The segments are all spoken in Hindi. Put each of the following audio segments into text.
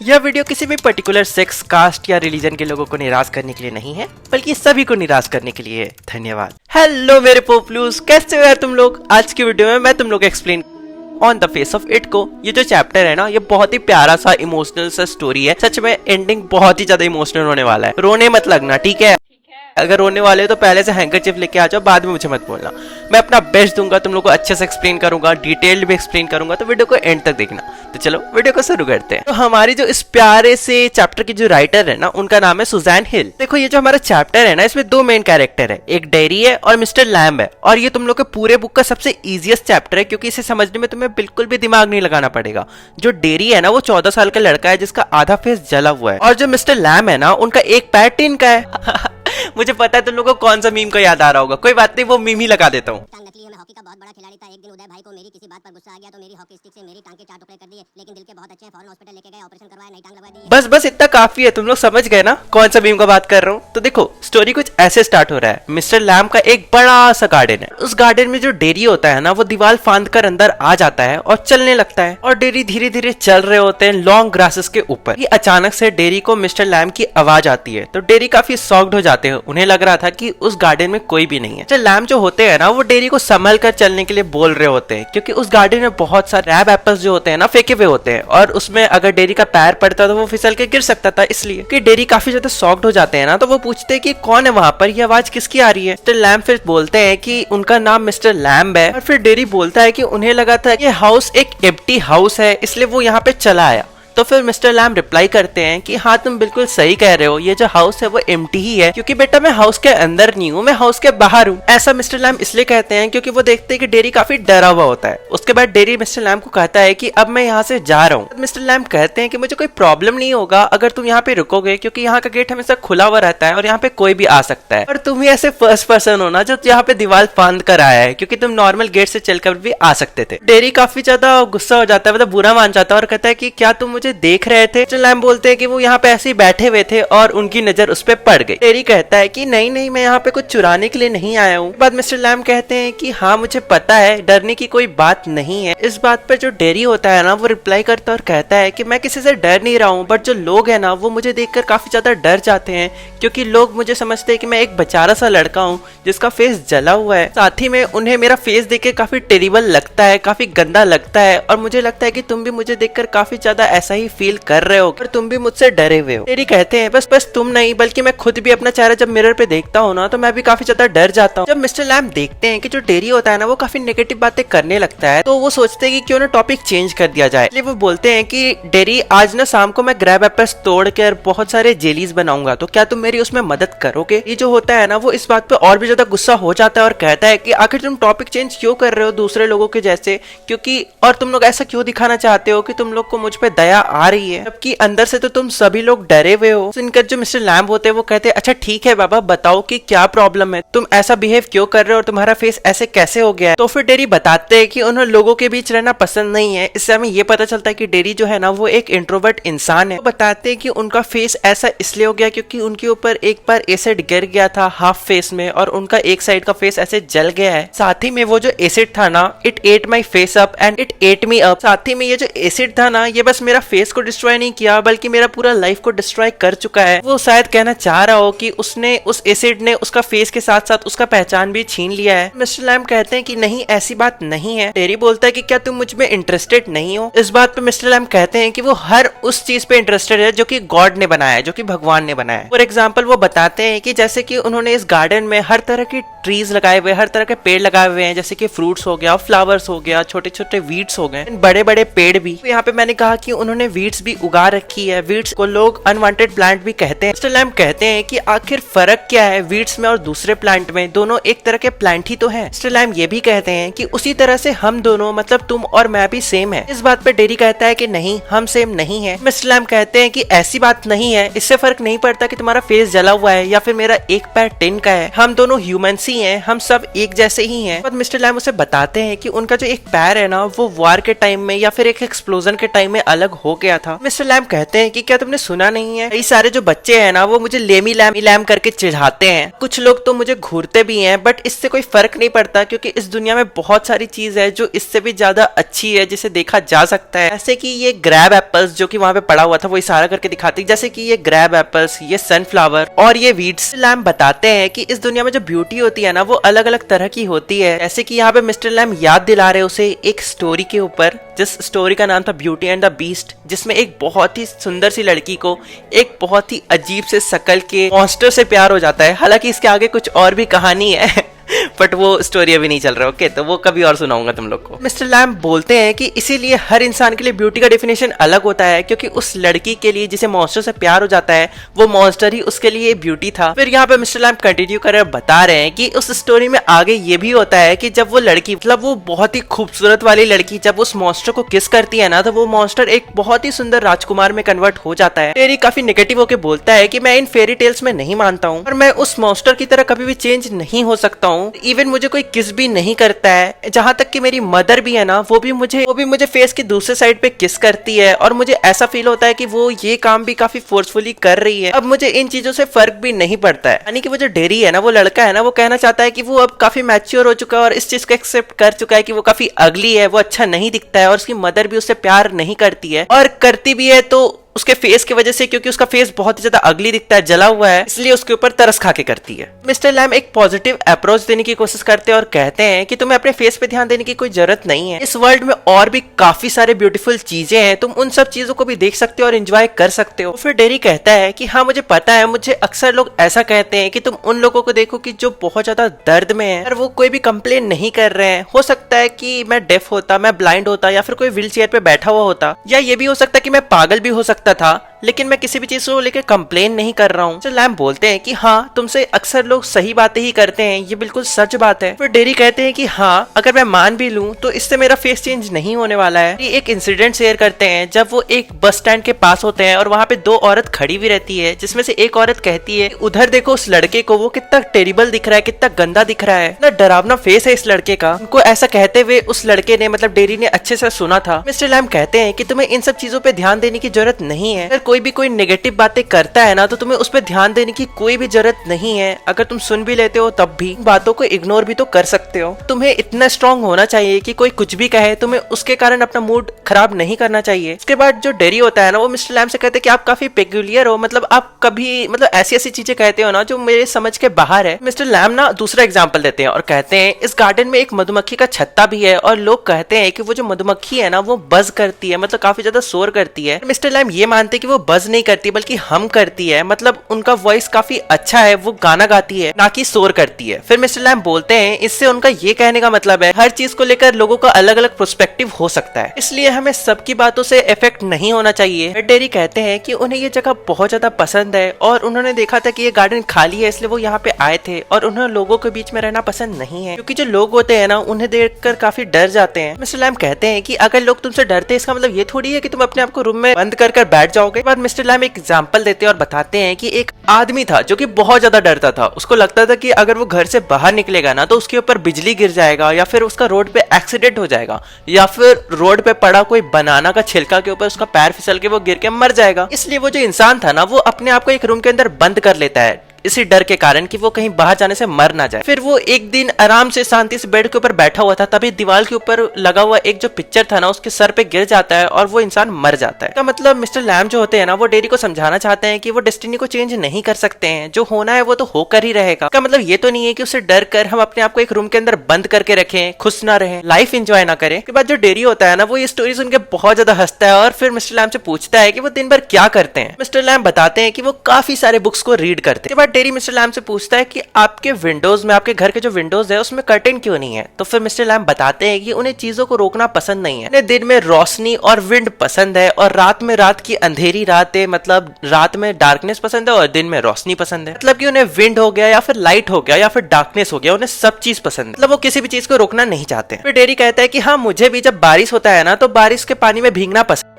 यह वीडियो किसी भी पर्टिकुलर सेक्स, कास्ट या रिलीजन के लोगों को निराश करने के लिए नहीं है, बल्कि सभी को निराश करने के लिए है। धन्यवाद। हेलो मेरे पोपलूस, कैसे हो यार तुम लोग। आज की वीडियो में मैं तुम लोग explain on the face of it को। ये जो चैप्टर है ना, ये बहुत ही प्यारा सा इमोशनल सा स्टोरी है। सच में एंडिंग बहुत ही ज्यादा इमोशनल होने वाला है। रोने मत लगना, ठीक है। अगर रोने वाले हो तो पहले से हैंकरचिप लेके आ जाओ, बाद में मुझे मत बोलना। मैं अपना बेस्ट दूंगा, तुम लोग को अच्छे से एक्सप्लेन करूंगा, डिटेल्ड भी एक्सप्लेन करूंगा, तो वीडियो को एंड तक देखना। तो चलो वीडियो को शुरू करते हैं। तो हमारी जो इस प्यारे से चैप्टर की जो राइटर है ना, उनका नाम है सुजैन हिल। देखो ये जो हमारा चैप्टर है ना, इसमें दो मेन कैरेक्टर है, एक डेरी है और मिस्टर लैम्ब है। और ये तुम लोग के पूरे बुक का सबसे इजीएस्ट चैप्टर है, क्योंकि इसे समझने में तुम्हें बिल्कुल भी दिमाग नहीं लगाना पड़ेगा। जो डेरी है ना, वो 14 साल का लड़का है जिसका आधा फेस जला हुआ है, और जो मिस्टर लैम्ब है ना, उनका एक पैर टिन का है। मुझे पता है तुम लोगों को कौन सा मीम का याद आ रहा होगा, कोई बात नहीं, वो मीम ही लगा देता हूँ। नकली मैं हॉकी का बहुत बड़ा खिलाड़ी था। एक दिन उदय भाई को मेरी किसी बात पर गुस्सा आ गया तो मेरी हॉकी स्टिक से मेरी टांग के 4 टुकड़े कर दिए, लेकिन दिल के बहुत अच्छे हैं, फौरन हॉस्पिटल लेके गए, ऑपरेशन करवाया, नई टांग लगवा दी। बस इतना काफी है, तुम लोग समझ गए ना कौन सा मीम का बात कर रहा हूँ। तो देखो स्टोरी कुछ ऐसे स्टार्ट हो रहा है। मिस्टर लैम्ब का एक बड़ा सा गार्डन है। उस गार्डन में जो डेरी होता है ना, वो दीवार फांद कर अंदर आ जाता है और चलने लगता है। और डेरी धीरे धीरे चल रहे होते हैं लॉन्ग ग्रासेस के ऊपर। ये अचानक से डेरी को मिस्टर लैम्ब की आवाज आती है, तो डेरी काफी शॉक्ड हो जाते हैं। उन्हें लग रहा था कि उस गार्डन में कोई भी नहीं है। मिस्टर लैम्ब जो होते हैं ना, वो डेरी को संभल कर चलने के लिए बोल रहे होते हैं, क्योंकि उस गार्डन में बहुत सारे रैब एप्पल्स जो होते हैं ना, फेंके हुए होते हैं, और उसमें अगर डेरी का पैर पड़ता तो वो फिसल के गिर सकता था। इसलिए कि डेरी काफी ज्यादा शॉक्ड हो जाते हैं ना, तो वो पूछते हैं कि कौन है वहां पर, ये आवाज किसकी आ रही है। मिस्टर लैम्ब फिर बोलते हैं कि उनका नाम मिस्टर लैम्ब है। और फिर डेरी बोलता है कि उन्हें लगा था कि हाउस एक एम्प्टी हाउस है, इसलिए वो यहाँ पे चला आया। तो फिर मिस्टर लैम्ब रिप्लाई करते हैं कि हाँ तुम बिल्कुल सही कह रहे हो, ये जो हाउस है वो एम्प्टी ही है, क्योंकि बेटा मैं हाउस के अंदर नहीं हूँ, मैं हाउस के बाहर हूँ। ऐसा मिस्टर लैम्ब इसलिए कहते हैं क्योंकि वो देखते हैं कि डेरी काफी डरा हुआ होता है। उसके बाद डेरी मिस्टर लैम्ब को कहता है कि अब मैं यहाँ से जा रहा हूँ। मिस्टर लैम्ब कहते हैं कि मुझे कोई प्रॉब्लम नहीं होगा अगर तुम यहाँ पे रुकोगे, क्योंकि यहाँ का गेट हमेशा खुला हुआ रहता है और यहाँ पे कोई भी आ सकता है। और तुम ही ऐसे फर्स्ट पर्सन हो ना जो यहाँ पे दीवार फांद कर आया है, क्योंकि तुम नॉर्मल गेट से चलकर भी आ सकते थे। डेरी काफी ज्यादा गुस्सा हो जाता है, मतलब बुरा मान जाता है, और कहता है कि क्या तुम मुझे देख रहे थे। मिस्टर लैम्ब बोलते हैं कि वो यहाँ पे ऐसे ही बैठे हुए थे और उनकी नजर उस पे पड़ गई। डेरी कहता है कि नहीं मैं यहाँ पे कुछ चुराने के लिए नहीं आया हूँ। बाद मिस्टर लैम्ब कहते हैं कि हाँ मुझे पता है, डरने की कोई बात नहीं है। इस बात पर जो डेरी होता है ना, वो रिप्लाई करता है और कहता है कि मैं किसी से डर नहीं रहा हूँ, बट जो लोग है ना वो मुझे देखकर काफी ज्यादा डर जाते हैं, क्योंकि लोग मुझे समझते हैं कि मैं एक बेचारा सा लड़का हूँ जिसका फेस जला हुआ है। साथ ही में उन्हें मेरा फेस देख के काफी टेरिबल लगता है, काफी गंदा लगता है, और मुझे लगता है कि तुम भी मुझे देखकर काफी ज्यादा ऐसा ही फील कर रहे हो, और तुम भी मुझसे डरे हुए हो। डेरी कहते हैं बस तुम नहीं, बल्कि मैं खुद भी अपना चेहरा जब मिरर पे देखता हूँ ना, तो मैं भी काफी ज्यादा डर जाता हूँ। जब मिस्टर लैम्ब देखते हैं कि जो डेरी होता है ना, वो काफी नेगेटिव बातें करने लगता है, तो वो सोचते हैं कि क्यों ना टॉपिक चेंज कर दिया जाए। इसलिए वो बोलते हैं कि डेरी आज ना शाम को मैं ग्रैब एप्पल्स तोड़कर बहुत सारे जेलीज बनाऊंगा, तो क्या तुम मेरी उसमें मदद करोगे। ये जो होता है ना, वो इस बात पे और भी ज्यादा गुस्सा हो जाता है और कहता है कि आखिर तुम टॉपिक चेंज क्यों कर रहे हो दूसरे लोगों के जैसे, क्योंकि और तुम लोग ऐसा क्यों दिखाना चाहते हो कि तुम लोग को मुझ पे दया आ रही है, जबकि अंदर से तो तुम सभी लोग डरे हुए हो। इनका जो मिस्टर लैम्ब होते हैं वो कहते हैं अच्छा ठीक है बाबा, बताओ कि क्या प्रॉब्लम है, तुम ऐसा बिहेव क्यों कर रहे हो और तुम्हारा फेस ऐसे कैसे हो गया है। तो फिर डेरी बताते हैं कि उन्हें लोगों के बीच रहना पसंद नहीं है। इससे हमें ये पता चलता है कि डेरी जो है ना, वो एक इंट्रोवर्ट इंसान है। तो बताते हैं कि उनका फेस ऐसा इसलिए हो गया क्योंकि उनके ऊपर एक बार एसिड गिर गया था हाफ फेस में, और उनका एक साइड का फेस ऐसे जल गया है। साथ ही में वो जो एसिड था ना, it at my face up and it at me up. साथ ही में ये जो एसिड था ना, ये बस मेरा फेस को डिस्ट्रॉय नहीं किया, बल्कि मेरा पूरा लाइफ को डिस्ट्रॉय कर चुका है। वो शायद कहना चाह रहा हो कि उसने उस एसिड ने उसका फेस के साथ साथ उसका पहचान भी छीन लिया है। मिस्टर लैम्ब कहते हैं कि नहीं ऐसी बात नहीं है। डेरी बोलता है कि क्या तुम मुझ में इंटरेस्टेड नहीं हो। इस बात पे मिस्टर लैम्ब कहते हैं कि वो हर उस चीज पे इंटरेस्टेड है जो कि गॉड ने बनाया है, जो कि भगवान ने बनाया है। फॉर एग्जाम्पल वो बताते हैं कि जैसे कि उन्होंने इस गार्डन में हर तरह की ट्रीज लगाए हुए, हर तरह के पेड़ लगाए हुए हैं, जैसे कि फ्रूट्स हो गया, फ्लावर्स हो गया, छोटे छोटे वीड्स हो गए, बड़े बड़े पेड़ भी। तो यहाँ पे मैंने कहा कि उन्होंने वीड्स भी उगा रखी है। वीड्स को लोग अनवांटेड प्लांट भी कहते हैं। मिस्टर लैम्ब कहते हैं कि आखिर फर्क क्या है वीड्स में और दूसरे प्लांट में, दोनों एक तरह के प्लांट ही तो हैं। मिस्टर लैम्ब ये भी कहते हैं कि उसी तरह से हम दोनों, मतलब तुम और मैं भी सेम है। इस बात पे डेरी कहता है कि नहीं हम सेम नहीं है। मिस्टर लैम्ब कहते हैं कि ऐसी बात नहीं है, इससे फर्क नहीं पड़ता कि तुम्हारा फेस जला हुआ है या फिर मेरा एक पैर टिन का है, हम दोनों ह्यूमंस ही हैं, हम सब एक जैसे ही हैं। पर मिस्टर लैम्ब उसे बताते हैं कि उनका जो एक पैर है ना, वो वार के टाइम में या फिर एक एक्सप्लोजन के टाइम में अलग हो गया था। मिस्टर लैम कहते हैं कि क्या तुमने सुना नहीं है, कई सारे जो बच्चे हैं ना वो मुझे लेमी लैम करके चिढ़ाते हैं, कुछ लोग तो मुझे घूरते भी हैं, बट इससे कोई फर्क नहीं पड़ता क्योंकि इस दुनिया में बहुत सारी चीज है जो इससे भी ज्यादा अच्छी है जिसे देखा जा सकता है। जैसे कि ये ग्रैब एप्पल्स जो कि वहां पे पड़ा हुआ था वो इशारा करके दिखाती, जैसे कि ये ग्रैब एप्पल्स, ये सनफ्लावर और ये वीड्स। लैम बताते हैं कि इस दुनिया में जो ब्यूटी होती है ना वो अलग अलग तरह की होती है। जैसे कि यहाँ पे मिस्टर लैम याद दिला रहे उसे एक स्टोरी के ऊपर, जिस स्टोरी का नाम था ब्यूटी एंड द बीस्ट, जिसमें एक बहुत ही सुंदर सी लड़की को एक बहुत ही अजीब से शकल के मॉन्स्टर से प्यार हो जाता है। हालांकि इसके आगे कुछ और भी कहानी है बट वो स्टोरी अभी नहीं चल रहा। ओके, तो वो कभी और सुनाऊंगा तुम लोग को। मिस्टर लैम बोलते हैं कि इसीलिए हर इंसान के लिए ब्यूटी का डेफिनेशन अलग होता है, क्योंकि उस लड़की के लिए जिसे मॉन्स्टर से प्यार हो जाता है वो मॉन्स्टर ही उसके लिए ब्यूटी था। फिर यहाँ पे मिस्टर लैम कंटिन्यू कर बता रहे हैं कि उस स्टोरी में आगे ये भी होता है कि जब वो लड़की, मतलब वो बहुत ही खूबसूरत वाली लड़की, जब उस मॉन्स्टर को किस करती है ना तो वो मॉन्स्टर एक बहुत ही सुंदर राजकुमार में कन्वर्ट हो जाता है। टेरी काफी नेगेटिव होकर बोलता है कि मैं इन फेरी टेल्स में नहीं मानता हूँ और मैं उस मॉन्स्टर की तरह कभी भी चेंज नहीं हो सकता हूँ। इवन मुझे कोई किस भी नहीं करता है, जहां तक कि मेरी मदर भी है ना वो भी मुझे फेस की दूसरे साइड पे किस करती है और मुझे ऐसा फील होता है कि वो ये काम भी काफी फोर्सफुली कर रही है। अब मुझे इन चीजों से फर्क भी नहीं पड़ता है। यानी कि वो जो डेरी है ना, वो लड़का है ना, वो कहना चाहता है कि वो अब काफी मैच्योर हो चुका है और इस चीज को एक्सेप्ट कर चुका है कि वो काफी अगली है, वो अच्छा नहीं दिखता है और उसकी मदर भी उससे प्यार नहीं करती है, और करती भी है तो उसके फेस की वजह से, क्योंकि उसका फेस बहुत ही ज्यादा अगली दिखता है, जला हुआ है, इसलिए उसके ऊपर तरस खा के करती है। मिस्टर लैम एक पॉजिटिव अप्रोच देने की कोशिश करते हैं और कहते हैं कि तुम्हें अपने फेस पे ध्यान देने की कोई जरूरत नहीं है। इस वर्ल्ड में और भी काफी सारे ब्यूटीफुल चीजें हैं, तुम उन सब चीजों को भी देख सकते हो और एंजॉय कर सकते हो। फिर डेरी कहता है कि हाँ मुझे पता है, मुझे अक्सर लोग ऐसा कहते हैं कि तुम उन लोगों को देखो कि जो बहुत ज्यादा दर्द में है और वो कोई भी कंप्लेन नहीं कर रहे हैं। हो सकता है कि मैं डेफ होता, मैं ब्लाइंड होता, या फिर कोई व्हील चेयर पे बैठा हुआ होता, या ये भी हो सकता है कि मैं पागल भी हो सकता था, लेकिन मैं किसी भी चीज को लेकर कंप्लेन नहीं कर रहा हूँ। तो लैम बोलते हैं कि हाँ तुमसे अक्सर लोग सही बातें ही करते हैं, ये बिल्कुल सच बात है। फिर डेरी कहते हैं कि हाँ अगर मैं मान भी लूं तो इससे मेरा फेस चेंज नहीं होने वाला है। ये एक इंसिडेंट शेयर करते हैं जब वो एक बस स्टैंड के पास होते हैं और वहाँ पे दो औरत खड़ी हुई रहती है, जिसमें से एक औरत कहती है उधर देखो उस लड़के को, वो कितना टेरिबल दिख रहा है, कितना गंदा दिख रहा है, इतना डरावना फेस है इस लड़के का। उनको ऐसा कहते हुए उस लड़के ने, मतलब डेरी ने अच्छे से सुना था। मिस्टर लैम कहते हैं कि तुम्हें इन सब चीजों पे ध्यान देने की जरूरत नहीं है। अगर कोई भी कोई नेगेटिव बातें करता है ना तो तुम्हें उस पर ध्यान देने की कोई भी जरूरत नहीं है। अगर तुम सुन भी लेते हो तब भी बातों को इग्नोर भी तो कर सकते हो। तुम्हें इतना स्ट्रांग होना चाहिए कि कोई कुछ भी कहे तुम्हें उसके कारण अपना मूड खराब नहीं करना चाहिए। इसके बाद जो डेरी होता है ना वो मिस्टर लैम से कहते हैं कि आप काफी पेक्यूलियर हो, मतलब आप कभी ऐसी ऐसी चीजें कहते हो ना जो मेरे समझ के बाहर है। मिस्टर लैम ना दूसरा एग्जाम्पल देते हैं और कहते हैं इस गार्डन में एक मधुमक्खी का छत्ता भी है और लोग कहते हैं कि वो जो मधुमक्खी है ना वो बज करती है, मतलब काफी ज्यादा शोर करती है। मिस्टर लैम ये मानते हैं कि वो बज नहीं करती बल्कि हम करती है, मतलब उनका वॉइस काफी अच्छा है, वो गाना गाती है ना कि शोर करती है। फिर मिस्टर लैम बोलते हैं इससे उनका ये कहने का मतलब है हर चीज को लेकर लोगों का अलग अलग पर्सपेक्टिव हो सकता है, इसलिए हमें सबकी बातों से इफेक्ट नहीं होना चाहिए। डेरी कहते हैं कि उन्हें ये जगह बहुत ज्यादा पसंद है और उन्होंने देखा था कि ये गार्डन खाली है इसलिए वो यहाँ पे आए थे और उन्हें लोगों के बीच में रहना पसंद नहीं है, क्योंकि जो लोग होते हैं ना उन्हें देखकर काफी डर जाते हैं। मिस्टर लैम कहते हैं कि अगर लोग तुमसे डरते हैं इसका मतलब ये थोड़ी है कि तुम अपने आप को रूम में बंद कर बैठ जाओगे। बाद मिस्टर लैम एक एग्जाम्पल देते हैं और बताते हैं कि एक आदमी था जो कि बहुत ज्यादा डरता था। उसको लगता था कि अगर वो घर से बाहर निकलेगा ना तो उसके ऊपर बिजली गिर जाएगा, या फिर उसका रोड पे एक्सीडेंट हो जाएगा, या फिर रोड पे पड़ा कोई बनाना का छिलका के ऊपर उसका पैर फिसल के वो गिर के मर जाएगा। इसलिए वो जो इंसान था ना वो अपने आप को एक रूम के अंदर बंद कर लेता है इसी डर के कारण कि वो कहीं बाहर जाने से मर ना जाए। फिर वो एक दिन आराम से शांति से बेड के ऊपर बैठा हुआ था, तभी दीवार के ऊपर लगा हुआ एक जो पिक्चर था ना उसके सर पे गिर जाता है और वो इंसान मर जाता है। तो मतलब मिस्टर लैम जो होते हैं ना वो डेरी को समझाना चाहते हैं कि वो डेस्टिनी को चेंज नहीं कर सकते हैं, जो होना है वो तो होकर ही रहेगा। का मतलब ये तो नहीं है कि उसे डर कर हम अपने आप को एक रूम के अंदर बंद करके रखें, खुश ना रहें, लाइफ एंजॉय ना करें। के बाद जो डेरी होता है ना वो ये स्टोरी सुन के बहुत ज्यादा हंसता है और फिर मिस्टर लैम से पूछता है कि वो दिन भर क्या करते हैं। मिस्टर लैम बताते हैं कि वो काफी सारे बुक्स को रीड करते हैं। के बाद डेरी मिस्टर लैम से पूछता है कि आपके विंडोज में, आपके घर के जो विंडोज है उसमें कर्टेन क्यों नहीं है। तो फिर मिस्टर लैम बताते हैं कि उन्हें चीजों को रोकना पसंद नहीं है, उन्हें दिन में रोशनी और विंड पसंद है और रात में रात की अंधेरी रात है, मतलब रात में डार्कनेस पसंद है और दिन में रोशनी पसंद है। मतलब कि उन्हें विंड हो गया या फिर लाइट हो गया या फिर डार्कनेस हो गया, उन्हें सब चीज पसंद है, मतलब वो किसी भी चीज को रोकना नहीं चाहते। फिर डेरी कहता है कि हाँ मुझे भी जब बारिश होता है ना तो बारिश के पानी में भीगना पसंद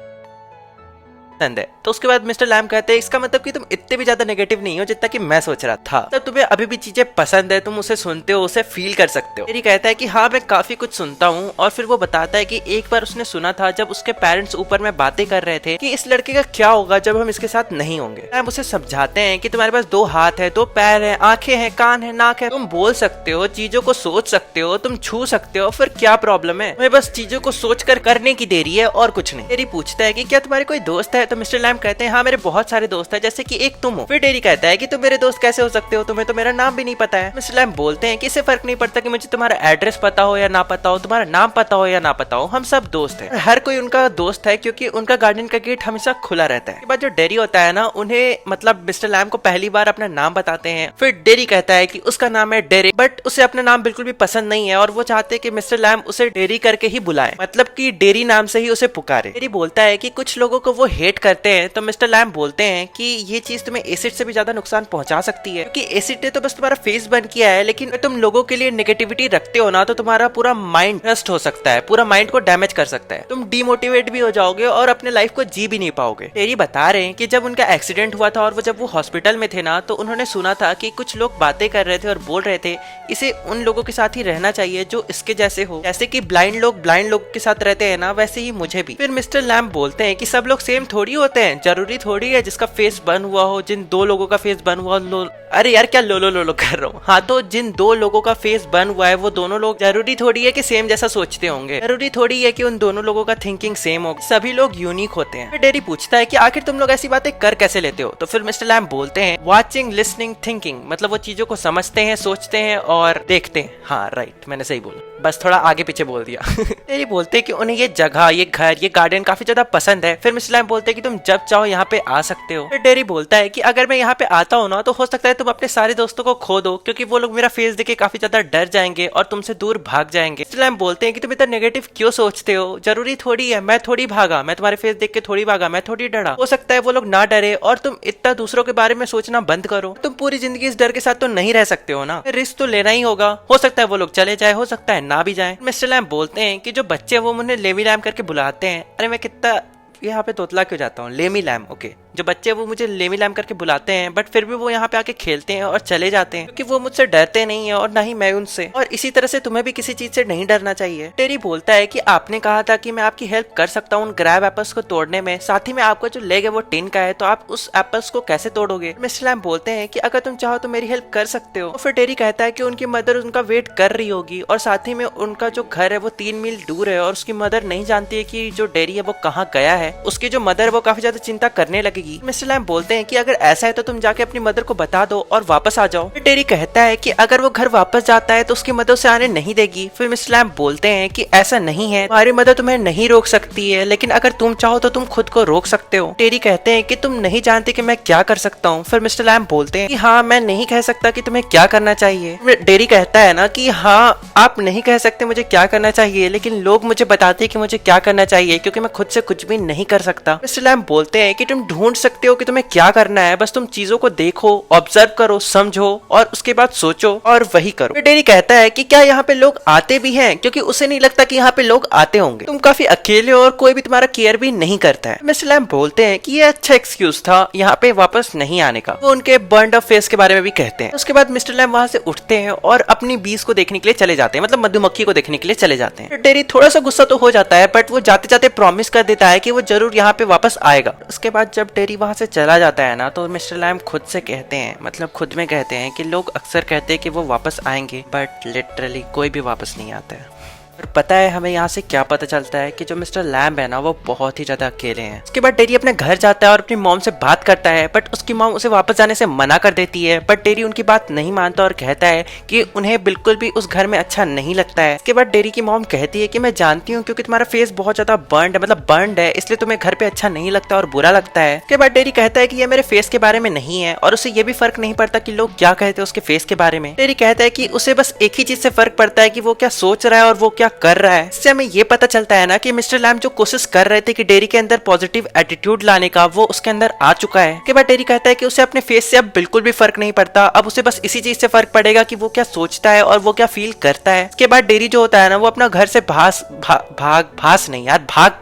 पसंद है। तो उसके बाद मिस्टर लैम कहते हैं इसका मतलब कि तुम इतने भी ज्यादा नेगेटिव नहीं हो जितना कि मैं सोच रहा था। तब तुम्हें अभी भी चीजें पसंद है, तुम उसे सुनते हो, उसे फील कर सकते हो। टेरी कहता है कि हाँ मैं काफी कुछ सुनता हूँ। और फिर वो बताता है कि एक बार उसने सुना था जब उसके पेरेंट्स ऊपर में बातें कर रहे थे कि इस लड़के का क्या होगा जब हम इसके साथ नहीं होंगे। लैम उसे समझाते हैं कि तुम्हारे पास 2 हाथ है, 2 पैर है, आंखें हैं, कान है, नाक है, तुम बोल सकते हो, चीजों को सोच सकते हो, तुम छू सकते हो, फिर क्या प्रॉब्लम है? तुम्हें बस चीजों को सोच कर करने की देरी है और कुछ नहीं। टेरी पूछता है कि क्या तुम्हारे कोई दोस्त है? तो मिस्टर लैम कहते हैं हाँ मेरे बहुत सारे दोस्त है, जैसे कि एक तुम हो। फिर टेरी कहता है कि तुम मेरे दोस्त कैसे हो सकते हो, तुम्हें तो मेरा नाम भी नहीं पता है। मिस्टर लैम बोलते हैं कि इससे फर्क नहीं पड़ता कि मुझे तुम्हारा एड्रेस पता हो या ना पता हो, तुम्हारा नाम पता हो या ना पता हो, हम सब दोस्त हैं। हर कोई उनका दोस्त है क्योंकि उनका गार्डन का गेट हमेशा खुला रहता है। इसके बाद जो डेरी होता है ना, उन्हें मतलब मिस्टर लैम को पहली बार अपना नाम बताते हैं। फिर डेरी कहता है कि उसका नाम है डेरिक, बट उसे अपना नाम बिल्कुल भी पसंद नहीं है और वो चाहते हैं कि मिस्टर लैम उसे डेरी करके ही बुलाए, मतलब कि डेरी नाम से ही उसे पुकारे। डेरी बोलता है कि कुछ लोगों को वो हेट करते हैं। तो मिस्टर लैम बोलते हैं कि ये चीज तुम्हें एसिड से भी ज्यादा नुकसान पहुंचा सकती है, क्योंकि एसिड ने तो बस तुम्हारा फेस बंद किया है, लेकिन अगर तुम लोगों के लिए नेगेटिविटी रखते हो ना तो तुम्हारा पूरा माइंड नष्ट हो सकता है, पूरा माइंड को डैमेज कर सकता है, तुम डिमोटिवेट भी हो जाओगे और अपने लाइफ को जी भी नहीं पाओगे। टेरी बता रहे हैं कि जब उनका एक्सीडेंट हुआ था और जब वो हॉस्पिटल में थे ना, तो उन्होंने सुना था कि कुछ लोग बातें कर रहे थे और बोल रहे थे इसे उन लोगों के साथ ही रहना चाहिए जो इसके जैसे हो, जैसे कि ब्लाइंड लोग के साथ रहते हैं ना, वैसे ही मुझे भी। फिर मिस्टर लैम बोलते हैं कि सब लोग सेम थोड़ी होते हैं, जरूरी थोड़ी है जिसका फेस बन हुआ हो, जिन 2 लोगों का फेस बन हुआ हो, अरे यार क्या लो कर रहा हूँ। हाँ, तो जिन 2 लोगों का फेस बन हुआ है वो दोनों लोग जरूरी थोड़ी है कि सेम जैसा सोचते होंगे, जरूरी थोड़ी है कि उन दोनों लोगों का थिंकिंग सेम हो, सभी लोग यूनिक होते हैं। फिर डेरी पूछता है कि आखिर तुम लोग ऐसी बातें कर कैसे लेते हो? तो फिर मिस्टर लैम बोलते हैं वॉचिंग, लिसनिंग, थिंकिंग, मतलब वो चीजों को समझते हैं, सोचते हैं और देखते हैं। हाँ राइट, मैंने सही बोला, बस थोड़ा आगे पीछे बोल दिया। डेरी बोलते हैं कि उन्हें ये जगह, ये घर, ये गार्डन काफी ज्यादा पसंद है। फिर मिस्टर लैम बोलते हैं कि तुम जब चाहो यहाँ पे आ सकते हो। फिर डेरी बोलता है कि अगर मैं यहाँ पे आता हूँ ना तो हो सकता है तुम अपने सारे दोस्तों को खो दो, क्योंकि वो लोग मेरा फेस देख के काफी ज्यादा डर जाएंगे और तुमसे दूर भाग जाएंगे। मिस्टर लैम बोलते हैं कि तुम इतना नेगेटिव क्यों सोचते हो, जरूरी थोड़ी है, मैं थोड़ी भागा, मैं तुम्हारे फेस देख के थोड़ी भागा, मैं थोड़ी डरा, हो सकता है वो लोग ना डरे और तुम इतना दूसरों के बारे में सोचना बंद करो। तुम पूरी जिंदगी इस डर के साथ तो नहीं रह सकते हो ना, रिस्क तो लेना ही होगा, हो सकता है वो लोग चले जाए, हो सकता है ना भी जाए। मिस्टर लैम बोलते हैं कि जो बच्चे वो मुझे लेमी लैम करके बुलाते हैं, अरे मैं कितना यहाँ पे तोतला क्यों जाता हूँ, लेमी लैम, ओके, जो बच्चे वो मुझे लेमी लैम करके बुलाते हैं, बट फिर भी वो यहाँ पे आके खेलते हैं और चले जाते हैं, क्योंकि वो मुझसे डरते नहीं है और ना ही मैं उनसे। और इसी तरह से तुम्हें भी किसी चीज से नहीं डरना चाहिए। टेरी बोलता है कि आपने कहा था कि मैं आपकी हेल्प कर सकता हूँ उन ग्रैब एप्पल्स को तोड़ने में, साथ ही में आपका जो लेग है वो टिन का है, तो आप उस एप्पल्स को कैसे तोड़ोगे? मिस्टर लैम बोलते हैं कि अगर तुम चाहो तो मेरी हेल्प कर सकते हो। फिर टेरी कहता है कि उनकी मदर उनका वेट कर रही होगी और साथ ही में उनका जो घर है वो 3 मील दूर है और उसकी मदर नहीं जानती है कि जो डेरी है वो कहाँ गया है। उसकी जो मदर है वो काफी ज्यादा चिंता करने लगेगी। मिस्टर लैम बोलते हैं कि अगर ऐसा है तो तुम जाके अपनी मदर को बता दो और वापस आ जाओ। फिर टेरी कहता है कि अगर वो घर वापस जाता है तो उसकी मदर उसे आने नहीं देगी। फिर मिस्टर लैम बोलते हैं कि ऐसा नहीं है, तुम्हारी मदर तुम्हें नहीं रोक सकती है, लेकिन अगर तुम चाहो तो तुम खुद को रोक सकते हो। टेरी कहते हैं कि तुम नहीं जानते कि मैं क्या कर सकता हूँ। फिर मिस्टर लैम बोलते हैं कि हाँ, मैं नहीं कह सकता कि तुम्हें क्या करना चाहिए। टेरी कहता है ना कि हाँ, आप नहीं कह सकते मुझे क्या करना चाहिए, लेकिन लोग मुझे बताते हैं कि मुझे क्या करना चाहिए, क्योंकि मैं खुद से कुछ भी नहीं कर सकता। मिस्टर लैम बोलते हैं कि तुम ढूंढ सकते हो कि तुम्हें क्या करना है, बस तुम चीजों को देखो, ऑब्जर्व करो, समझो और उसके बाद सोचो और वही करो। टेरी कहता है कि क्या यहाँ पे लोग आते भी हैं, क्योंकि उसे नहीं लगता कि यहाँ पे लोग आते होंगे, तुम काफी अकेले हो और कोई भी तुम्हारा केयर भी नहीं करता है। मिस्टर लैम बोलते हैं कि ये अच्छा एक्सक्यूज था यहाँ पे वापस नहीं आने का। वो उनके बर्न्ड ऑफ फेस के बारे में भी कहते हैं। उसके बाद मिस्टर लैम वहां से उठते हैं और अपनी बीज को देखने के लिए चले जाते हैं, मतलब मधुमक्खी को देखने के लिए चले जाते हैं। टेरी थोड़ा सा गुस्सा तो हो जाता है, बट वो जाते जाते प्रॉमिस कर देता है कि वो जरूर यहाँ पे वापस आएगा। उसके बाद जब टेरी वहां से चला जाता है ना, तो मिस्टर लैम खुद से कहते हैं, मतलब खुद में कहते हैं कि लोग अक्सर कहते हैं कि वो वापस आएंगे, बट लिटरली कोई भी वापस नहीं आता है। और पता है हमें यहाँ से क्या पता चलता है कि जो मिस्टर लैम्ब है ना, वो बहुत ही ज्यादा अकेले हैं। उसके बाद टेरी अपने घर जाता है और अपनी मॉम से बात करता है, बट उसकी मॉम उसे वापस जाने से मना कर देती है। बट टेरी उनकी बात नहीं मानता और कहता है कि उन्हें बिल्कुल भी उस घर में अच्छा नहीं लगता है। इसके बाद टेरी की मॉम कहती है कि मैं जानती हूँ, क्योंकि तुम्हारा फेस बहुत ज्यादा बर्न्ड है, मतलब बर्न्ड है, इसलिए तुम्हें घर पे अच्छा नहीं लगता और बुरा लगता है। इसके बाद टेरी कहता है कि ये मेरे फेस के बारे में नहीं है और उसे ये भी फर्क नहीं पड़ता कि लोग क्या कहते हैं उसके फेस के बारे में। टेरी कहता है कि उसे बस एक ही चीज से फर्क पड़ता है कि वो क्या सोच रहा है और वो क्या कर रहा है। इससे हमें ये पता चलता है ना कि मिस्टर लैम जो कोशिश कर रहे थे कि डेरी के अंदर पॉजिटिव एटीट्यूड लाने का, वो उसके अंदर आ चुका है। के बाद डेरी कहता है कि उसे अपने फेस से अब बिल्कुल भी फर्क नहीं पड़ता, अब उसे बस इसी चीज से फर्क पड़ेगा कि वो क्या सोचता है और वो क्या फील करता है। के बाद डेरी जो होता है ना, वो अपना घर से भाग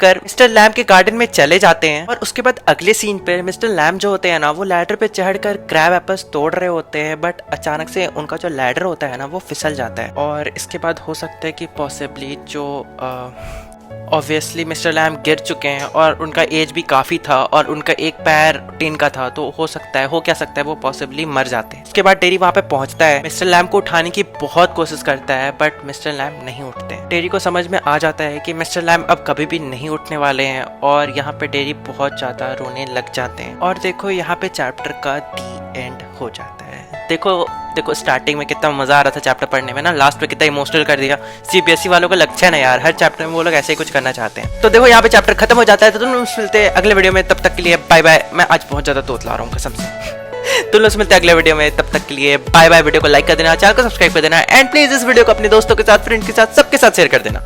कर मिस्टर लैम के गार्डन में चले जाते हैं। और उसके बाद अगले सीन पे मिस्टर लैम जो होते हैं ना, वो लैडर पे चढ़कर क्रैब एप्पल्स तोड़ रहे होते हैं, बट अचानक से उनका जो लैडर होता है ना, वो फिसल जाता है। और इसके बाद हो सकता है कि पॉसिबली जो ऑब्वियसली मिस्टर लैम गिर चुके हैं और उनका एज भी काफी था और उनका एक पैर टीन का था, तो हो क्या सकता है वो पॉसिबली मर जाते हैं। उसके बाद टेरी वहां पे पहुंचता है, मिस्टर लैम को उठाने की बहुत कोशिश करता है, बट मिस्टर लैम नहीं उठते। टेरी को समझ में आ जाता है कि मिस्टर लैम अब कभी भी नहीं उठने वाले हैं और यहाँ पे टेरी बहुत ज्यादा रोने लग जाते हैं। और देखो यहाँ पे चैप्टर का दी एंड हो जाता है। देखो स्टार्टिंग में कितना मजा आ रहा था चैप्टर पढ़ने में ना, लास्ट में कितना इमोशनल कर दिया। सीबीएसई वालों का लक्षण है यार, हर चैप्टर में वो लोग ऐसे ही कुछ करना चाहते हैं। तो देखो यहाँ पे चैप्टर खत्म हो जाता है। तो तुम लोग मिलते हैं अगले वीडियो में, तब तक के लिए बाय बाय। मैं आज बहुत ज्यादा तोतला रहा हूँ कसम से। तुम लोग मिलते हैं अगले वीडियो में, तब तक के लिए बाय बाय। वीडियो को लाइक कर देना, चैनल को सब्सक्राइब कर देना एंड प्लीज इस वीडियो को अपने दोस्तों के साथ, फ्रेंड के साथ, सबके साथ शेयर कर देना।